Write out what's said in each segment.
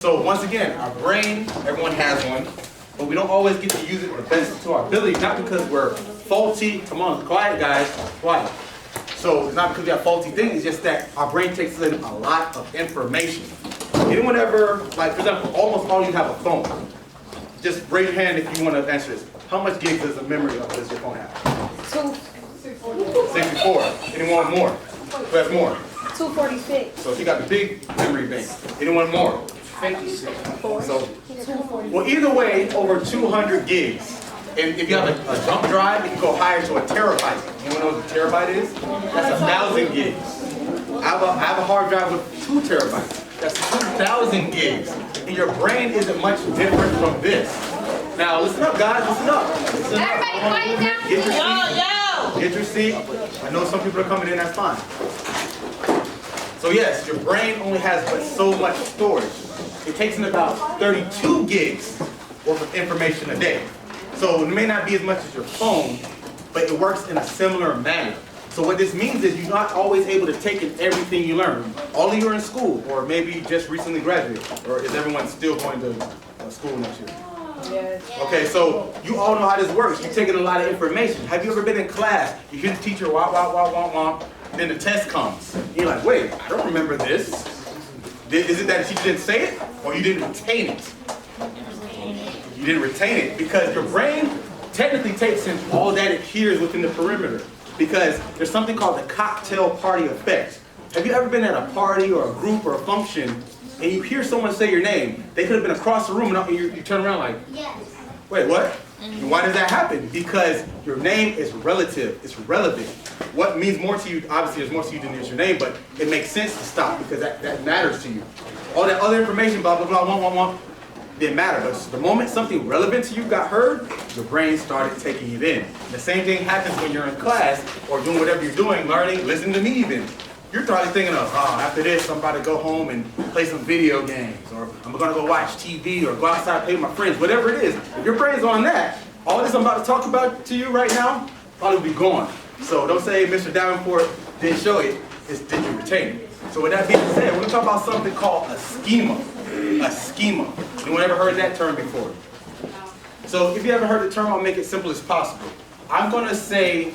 So once again, our brain, everyone has one, but we don't always get to use it the best to our ability, not because we're faulty. Come on, quiet guys, quiet. So it's not because we have faulty things, it's just that our brain takes in a lot of information. Anyone ever, like for example, almost all of you have a phone. Just raise your hand if you want to answer this. How much gigs does the memory of does your phone have? 64. Anyone want more? Who has more? 246. So she got the big memory bank. Anyone more? 56. So, well, either way, over 200 gigs. And if you have a jump drive, it can go higher to a terabyte. Anyone know what a terabyte is? That's 1,000 gigs. I have a hard drive with 2 terabytes. That's 2,000 gigs. And your brain isn't much different from this. Now, listen up, guys. Listen up. Listen up. Everybody quiet down. Get your seat. Get your seat. I know some people are coming in. That's fine. So yes, your brain only has but so much storage. It takes in about 32 gigs worth of information a day. So it may not be as much as your phone, but it works in a similar manner. So what this means is you're not always able to take in everything you learn. All of you are in school, or maybe just recently graduated, or is everyone still going to school next year? Yes. Okay, so you all know how this works. You're taking a lot of information. Have you ever been in class? You hear the teacher wah, wah, wah, wah, wah, then the test comes. You're like, wait, I don't remember this. Is it that the teacher didn't say it, or you didn't retain it? You didn't retain it because your brain technically takes in all that it hears within the perimeter. Because there's something called the cocktail party effect. Have you ever been at a party or a group or a function and you hear someone say your name? They could have been across the room and you turn around like, yes. Wait, what? And why does that happen? Because your name is relative, it's relevant. What means more to you, obviously there's more to you than just your name, but it makes sense to stop because that matters to you. All that other information, blah, blah, blah, wah, wah, wah, didn't matter. But the moment something relevant to you got heard, your brain started taking it in. The same thing happens when you're in class or doing whatever you're doing, learning, listening to me even. You're probably thinking of, oh, after this, I'm about to go home and play some video games, or I'm gonna go watch TV, or go outside and play with my friends, whatever it is. If your brain's on that, all this I'm about to talk about to you right now, probably be gone. So don't say Mr. Davenport didn't show it, it's did you retain it. So with that being said, we're gonna talk about something called a schema. A schema. Anyone ever heard that term before? So if you ever heard the term, I'll make it simple as possible. I'm gonna say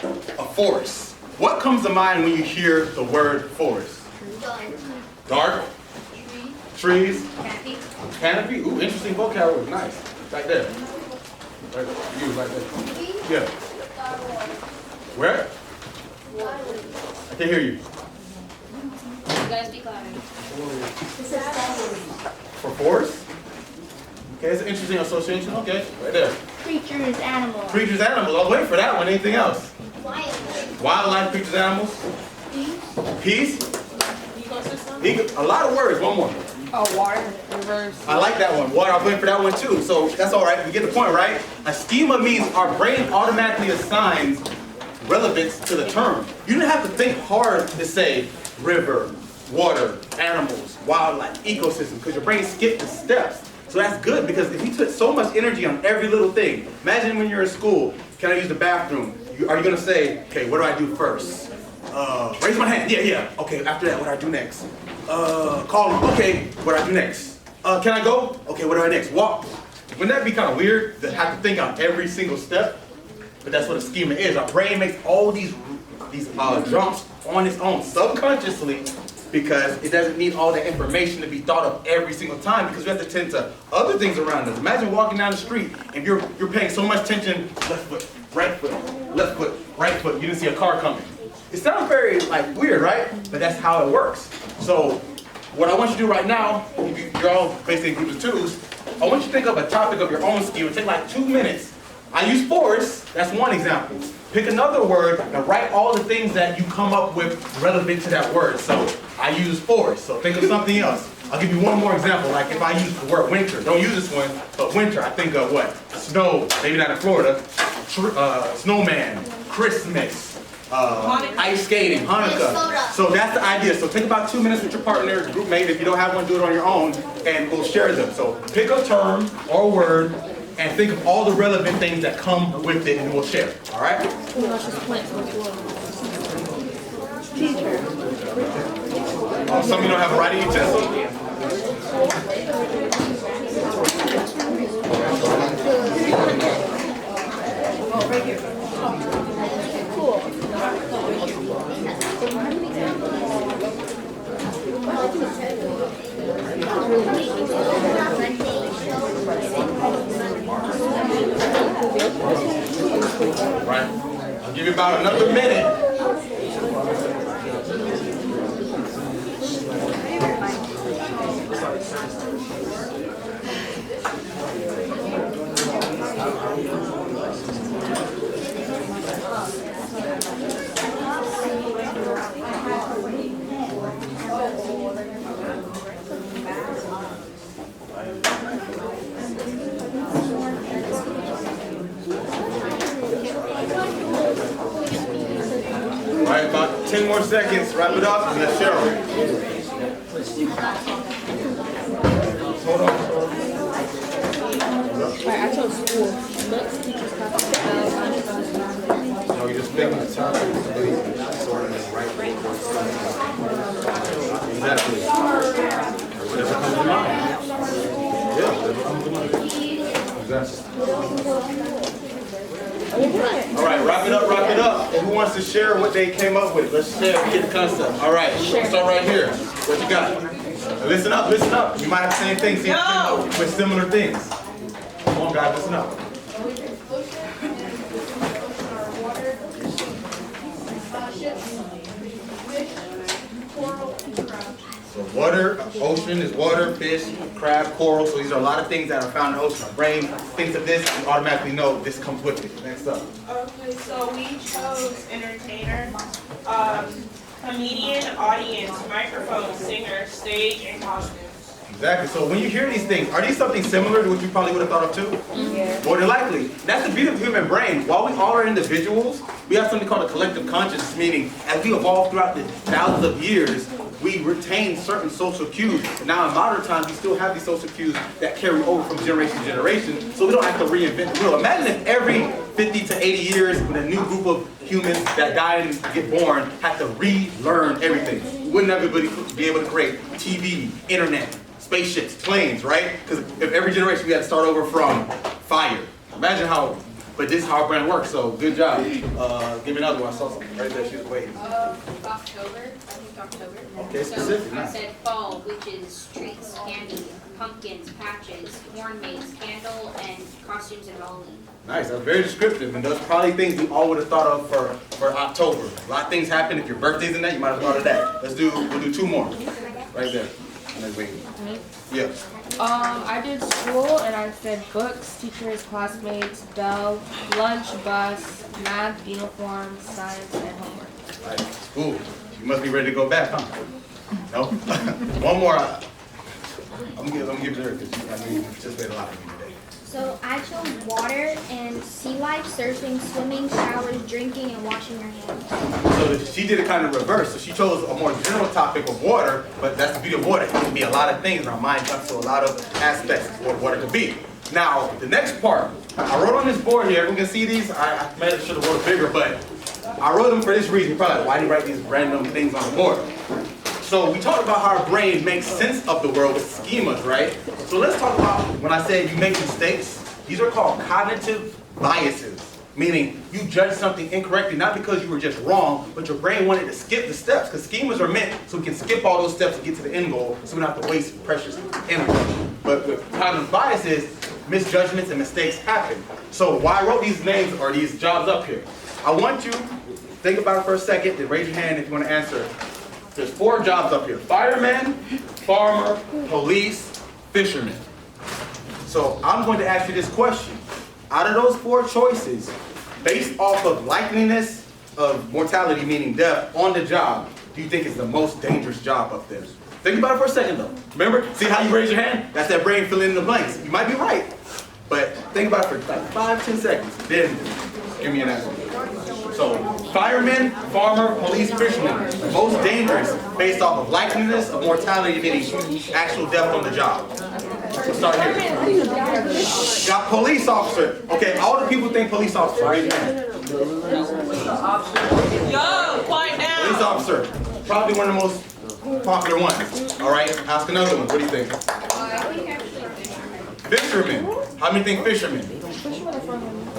a forest. What comes to mind when you hear the word forest? Dark? Trees? Canopy? Ooh, interesting vocabulary. Nice. Right there. Right there. You, right there. Yeah. Where? I can't hear you. You guys speak louder. For forest? Okay, it's an interesting association. Okay, right there. Creatures, animals. Creatures, animals. I'll wait for that one. Anything else? Wildlife, creatures, animals. Peace. Ecosystem. A lot of words. One more. Oh, water, rivers. I like that one. Water. I'm waiting for that one too. So that's all right. We get the point, right? A schema means our brain automatically assigns relevance to the term. You didn't have to think hard to say river, water, animals, wildlife, ecosystem, because your brain skipped the steps. So that's good because if you took so much energy on every little thing, imagine when you're in school, can I use the bathroom? Are you going to say, okay, what do I do first? Raise my hand. Yeah. Okay, after that, what do I do next? Call them. Okay, what do I do next? Can I go? Okay, what do I next? Walk. Wouldn't that be kind of weird to have to think on every single step? But that's what a schema is. Our brain makes all these jumps on its own, subconsciously, because it doesn't need all that information to be thought of every single time because we have to tend to other things around us. Imagine walking down the street and you're paying so much attention, left foot, right foot, left foot, right foot, you didn't see a car coming. It sounds very weird, right? But that's how it works. So what I want you to do right now, you're all basically in groups of twos, I want you to think of a topic of your own schema. Take 2 minutes. I use forest, that's one example. Pick another word and write all the things that you come up with relevant to that word. So I use forest, so think of something else. I'll give you one more example, like if I use the word winter, don't use this one, but winter, I think of what? Snow, maybe not in Florida, snowman, Christmas, ice skating, Hanukkah. So that's the idea. So take about 2 minutes with your partner, group mate. If you don't have one, do it on your own, and we'll share them. So pick a term or a word, and think of all the relevant things that come with it, and we'll share it. All right? Some of you don't have a writing utensil? Right. I'll give you about another minute. All right, about 10 more seconds. Wrap it up and let's share it. Hold on. I chose school. Books, teachers, No, you just pick the topic and sort of right. Exactly. Whatever comes to mind. Yeah, whatever comes to mind. Exactly. All right, wrap it up, wrap it up. And who wants to share what they came up with? Let's share, get the concept. All right, we'll start right here. What you got? Listen up, listen up. You might have the same thing, same thing with similar things. Come on, guys, listen up. So water, ocean is water, fish, crab, coral. So these are a lot of things that are found in the ocean. Our brain thinks of this and automatically know this comes with it. Next up. Okay, so we chose entertainer, comedian, audience, microphone, singer, stage, and costumes. Exactly. So when you hear these things, are these something similar to what you probably would have thought of too? Yeah. More than likely. That's the beauty of the human brain. While we all are individuals, we have something called a collective consciousness, meaning as we evolve throughout the thousands of years, we retain certain social cues. And now in modern times, we still have these social cues that carry over from generation to generation, so we don't have to reinvent the wheel. Imagine if every 50 to 80 years, when a new group of humans that die and get born had to relearn everything. Wouldn't everybody be able to create TV, internet, spaceships, planes, right? Because if every generation we had to start over from fire. Imagine how, but this is how our brain works, so good job. Give me another one. I saw something right there, she was waiting. October, I think October. Okay, specific, So I nice. said fall, witches, treats, candy, pumpkins, patches, corn maze, candle, and costumes and Halloween. Nice, that's very descriptive, and those are probably things we all would have thought of for October. A lot of things happen. If your birthday's in that, you might have thought of that. We'll do two more. Right there. Wait. Yeah. I did school and I said books, teachers, classmates, bell, lunch, bus, math, uniform, science, and homework. Right. School. You must be ready to go back, huh? No? One more. I'm gonna give it to her because I know you participated a lot with me today. So I chose water and sea life, surfing, swimming, showers, drinking, and washing your hands. So she did it kind of reverse. So she chose a more general topic of water, but that's the beauty of water. It can be a lot of things, and our mind comes to a lot of aspects of what water could be. Now, the next part, I wrote on this board here. Everyone can see these. I maybe should have wrote it bigger, but I wrote them for this reason. You're probably like, why do you write these random things on the board? So we talked about how our brain makes sense of the world with schemas, right? So let's talk about when I said you make mistakes. These are called cognitive biases, meaning you judge something incorrectly, not because you were just wrong, but your brain wanted to skip the steps, because schemas are meant so we can skip all those steps to get to the end goal, so we don't have to waste precious energy. But with cognitive biases, misjudgments and mistakes happen. So why I wrote these names or these jobs up here, I want you to think about it for a second, then raise your hand if you want to answer. There's 4 jobs up here: fireman, farmer, police, fisherman. So I'm going to ask you this question. Out of those 4 choices, based off of likeliness of mortality, meaning death, on the job, do you think is the most dangerous job up there? Think about it for a second though. Remember, see how you raise your hand? That's that brain filling in the blanks. You might be right, but think about it for like 5-10 seconds. Then give me an answer. So, fireman, farmer, police, fisherman, most dangerous based off of likeliness of mortality, meaning actual death on the job. We'll start here. Got police officer. Okay, all the people think police officer. Raise your hand. Yo, quiet down. Police officer, probably one of the most popular ones. All right, ask another one. What do you think? Fisherman. How many think fisherman?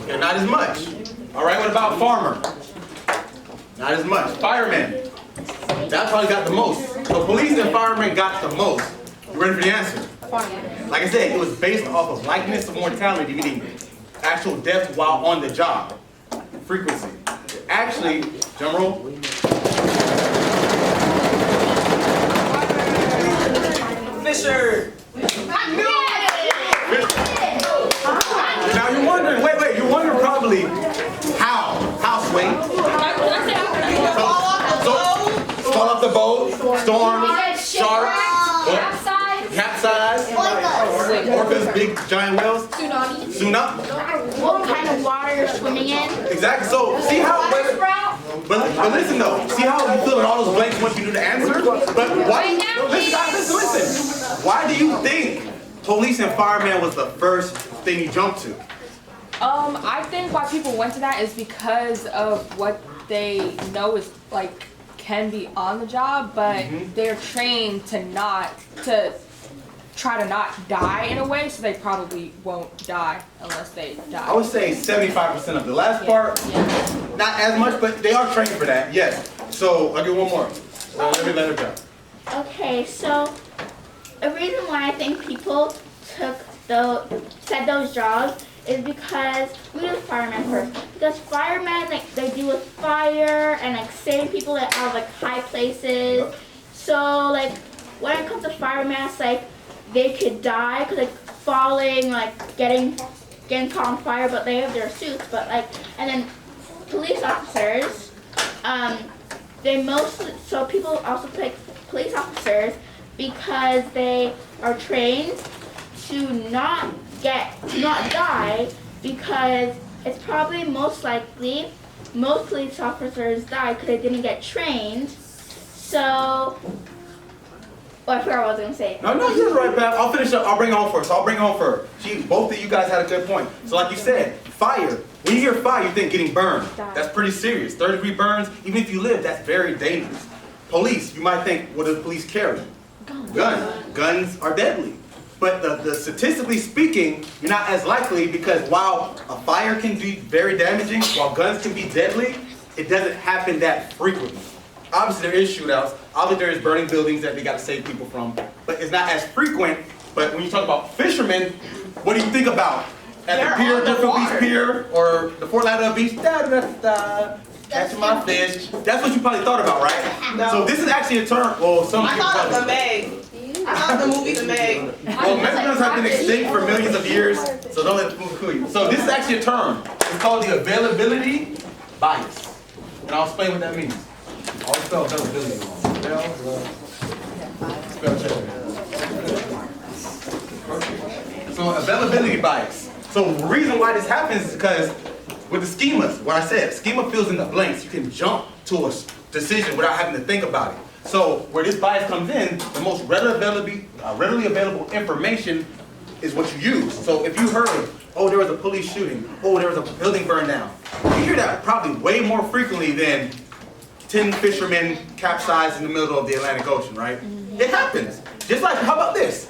Okay, not as much. All right, what about farmer? Not as much. Fireman. That probably got the most. So police and firemen got the most. You ready for the answer? Fireman. Like I said, it was based off of likeness of mortality, meaning actual death while on the job. Frequency. Actually, drum roll. Fisher. Now you're wondering, wait, you're wondering probably how swing? Fall off the boat, storm, sharks, capsize, orcas, big giant whales, tsunami. What kind of water you're swimming in? Exactly. So see how, but listen though, see how you fill in all those blanks once you knew the answer? But why? Listen. Why do you think police and fireman was the first thing you jumped to? I think why people went to that is because of what they know is like can be on the job, but they're trained to try to not die in a way, so they probably won't die unless they die. I would say 75% of the last part, not as much, but they are trained for that, yes. So I'll get one more. Let me let her go. Okay, so a reason why I think people said those jobs is because we do firemen first. Because firemen, like, they deal with fire and like saving people out of like high places. So like when it comes to firemen, it's like they could die because like falling, like getting caught on fire, but they have their suits. But like, and then police officers, they mostly, so people also pick police officers because they are trained to not die, because it's probably most likely most police officers die because they didn't get trained. So, I forgot what I was going to say. No, you're right, Pat. I'll finish up. I'll bring it home for her. Both of you guys had a good point. So like you said, fire. When you hear fire, you think getting burned. That's pretty serious. 3rd-degree burns, even if you live, that's very dangerous. Police, you might think, what do the police carry? Guns. Guns are deadly. But the statistically speaking, you're not as likely, because while a fire can be very damaging, while guns can be deadly, it doesn't happen that frequently. Obviously there is shootouts, obviously there is burning buildings that they got to save people from, but it's not as frequent. But when you talk about fishermen, what do you think about? At the pier, Different Beach Pier, or the Fort Lauderdale Beach, catching my fish. That's what you probably thought about, right? No. So this is actually a term, well, some I people thought of probably. the Meg. I thought the movie The Meg. Well, Mexicans have been extinct for millions of years, so don't let the fool fool you. So this is actually a term. It's called the availability bias. And I'll explain what that means. I'll spell availability wrong. Spell check. So availability bias. So the reason why this happens is because with the schemas, what I said, schema fills in the blanks. You can jump to a decision without having to think about it. So where this bias comes in, the most readily available information is what you use. So if you heard, oh, there was a police shooting, oh, there was a building burned down, you hear that probably way more frequently than 10 fishermen capsized in the middle of the Atlantic Ocean, right? It happens. Just like, how about this?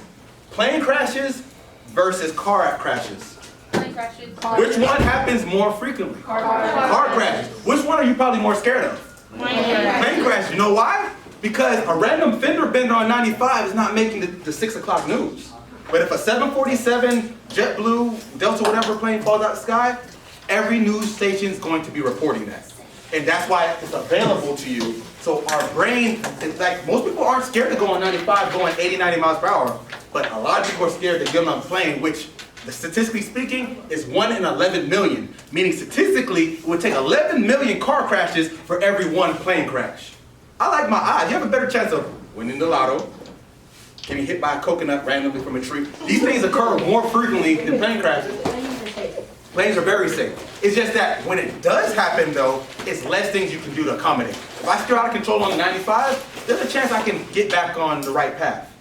Plane crashes versus car crashes. Plane crashes. Which one happens more frequently? Car crashes. Which one are you probably more scared of? Plane crash. You know why? Because a random fender bender on 95 is not making the 6 o'clock news. But if a 747, JetBlue, Delta, whatever plane falls out of the sky, every news station is going to be reporting that. And that's why it's available to you. So our brain, it's like, most people aren't scared to go on 95 going 80, 90 miles per hour. But a lot of people are scared to get on a plane, which, statistically speaking, is 1 in 11 million. Meaning statistically, it would take 11 million car crashes for every one plane crash. I like my odds. You have a better chance of winning the lotto, getting hit by a coconut randomly from a tree. These things occur more frequently than plane crashes. Planes are very safe. It's just that when it does happen, though, it's less things you can do to accommodate. If I steer out of control on the 95, there's a chance I can get back on the right path.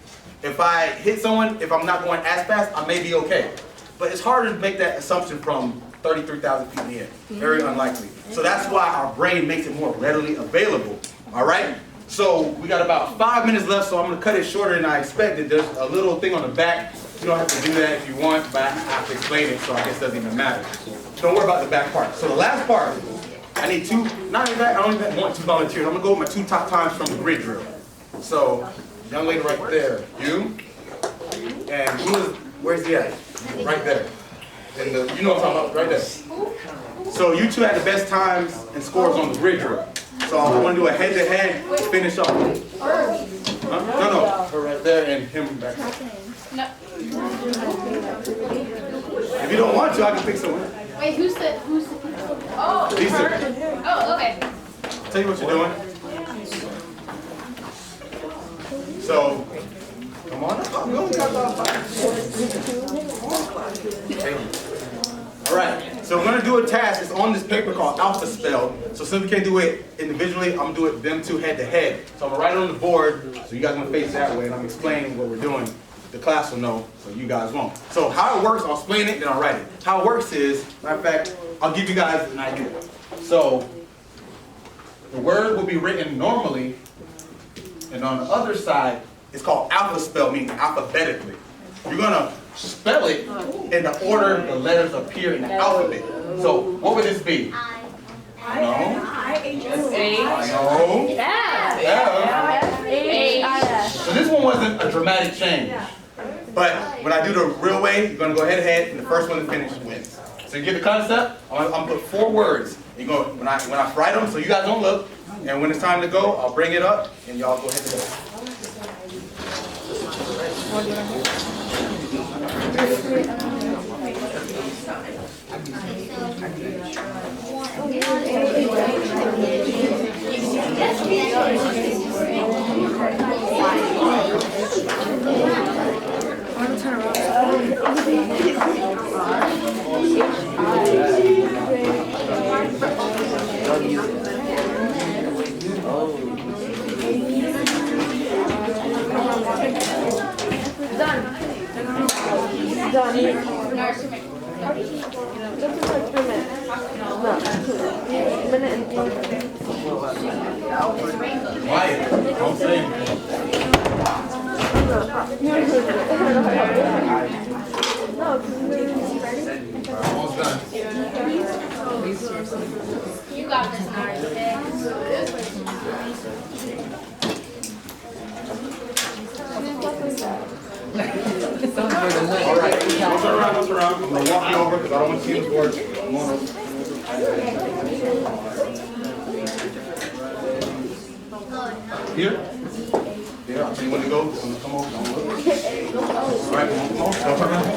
If I hit someone, if I'm not going as fast, I may be okay. But it's hard to make that assumption from 33,000 feet in the air. Very unlikely. So that's why our brain makes it more readily available. All right? So we got about 5 minutes left, so I'm going to cut it shorter than I expected. There's a little thing on the back. You don't have to do that if you want, but I have to explain it, so I guess it doesn't even matter. Don't worry about the back part. So the last part, I need two, not in fact, I don't even want 2 volunteers. I'm going to go with my 2 top times from the grid drill. So, young lady right there, you, And where's he at? Right there. And you know what I'm talking about, right there. So you two had the best times and scores on the bridge drill. So I want to do a head-to-head to finish off. Huh? No, her right there and him back there. No. If you don't want to, I can pick someone. Wait, who's the Oh, Lisa. Oh, okay. Tell you what you're doing. So, come on up. We only got about 5. All right. So we're gonna do a task. It's on this paper called Alpha Spell. So since we can't do it individually, I'm gonna do it them two head to head. So I'm gonna write it on the board. So you guys gonna face that way, and I'm explaining what we're doing. The class will know, so you guys won't. So how it works, I'll explain it, then I'll write it. How it works is, matter of fact, I'll give you guys an idea. So the word will be written normally, and on the other side, it's called alpha spell, meaning alphabetically. You're gonna spell it in the order the letters appear in the alphabet. So what would this be? No. No. So this one wasn't a dramatic change. But when I do the real way, you're gonna go head to head, and the first one to finish wins. So you get the concept? I'm gonna put 4 words. You go when I write them, so you guys don't look. And when it's time to go, I'll bring it up, and y'all go head to head. Quiet. Don't say anything. Almost done. You got this, Narcissus. All right. Bounce around. I'm going to walk you over because I don't want to see the board. Come on over. Here? Yeah, so you want to go? Come over. Don't look. All right, come on. Don't turn around.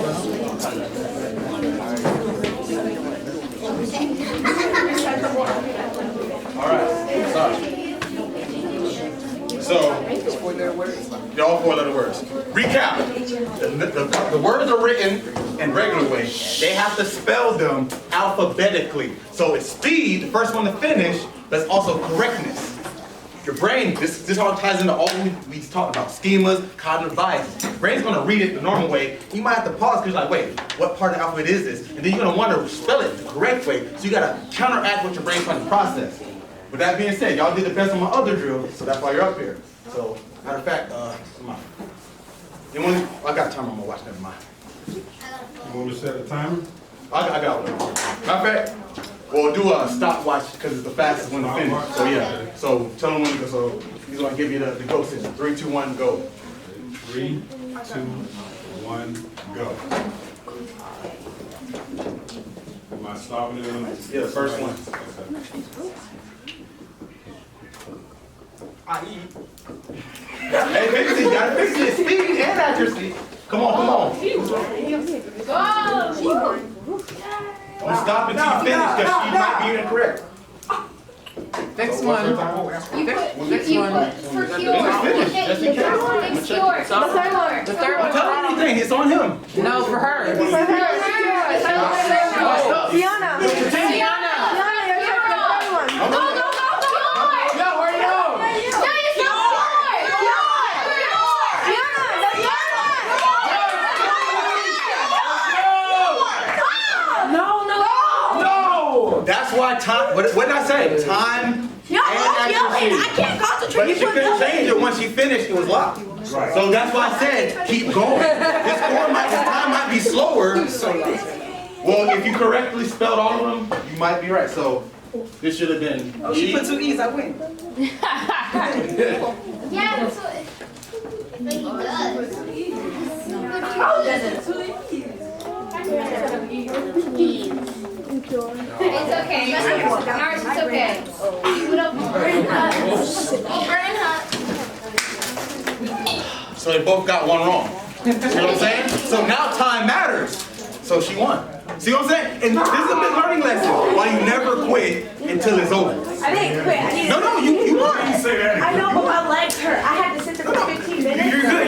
All right. Sorry. So, y'all 4-letter words. Recap. The words are written in regular way. They have to spell them alphabetically. So it's speed, the first one to finish, but it's also correctness. Your brain, this all ties into all we talked about, schemas, cognitive bias. Your brain's gonna read it the normal way. You might have to pause because you're like, wait, what part of the alphabet is this? And then you're gonna want to spell it the correct way. So you gotta counteract what your brain's trying to process. With that being said, y'all did the best on my other drill, so that's why you're up here. So, matter of fact, come on. I got a timer on my watch, never mind. You want me to set a timer? I got one. Matter of fact, we'll do a stopwatch because it's the fastest one to finish. So yeah, so tell them when to go. So he's gonna give you the go signal. 3, 2, 1, go. 3, 2, 1, go. Am I stopping it? Yeah, the first one. Hey, fix it. You gotta fix it. Speed and accuracy. Come on. Don't stop until you finish because she might be incorrect. Next one. You put for cure. Finish, just in case. Fix cure. The third one. Tell him anything. It's on him. No, for her. Fiona. That's why time, what did I say? Time and accuracy. I can't concentrate. But she couldn't change it once she finished, it was locked. Right. So that's why I said, keep going. This time might be slower. Well, if you correctly spelled all of them, you might be right. So this should have been She put 2 E's, I win. Yeah, that's what he does. Oh, It's okay. Ours, it's okay. Put up So they both got one wrong. See what I'm saying? So now time matters. So she won. See what I'm saying? And this is a big learning lesson. Why you never quit until it's over. I didn't quit. I didn't. No, you won. Say I know, but my legs hurt. I had to sit there for 15 minutes. You're good.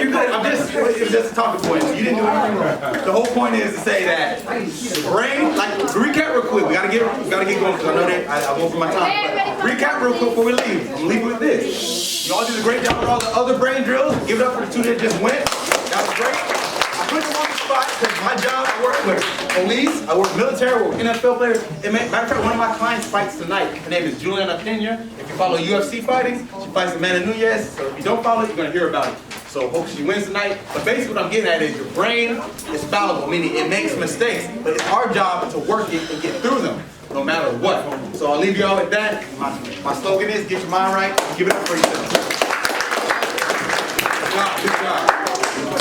It was just a talking point. You didn't do anything wrong. The whole point is to say that the brain, like, to recap real quick. We gotta get going because I know that I won't for my time. But recap real quick before we leave. I'm leaving with this. Y'all did a great job with all the other brain drills. Give it up for the two that just went. That was great. I put them on the spot because my job, I work with police, I work military, I work with NFL players. Matter of fact, one of my clients fights tonight. Her name is Julianna Pena. If you follow UFC fighting, she fights Amanda Nunes. So if you don't follow it, you're going to hear about it. So hope she wins tonight. But basically what I'm getting at is your brain is fallible, meaning it makes mistakes. But it's our job to work it and get through them, no matter what. So I'll leave you all with that. My slogan is, get your mind right, give it up for yourself.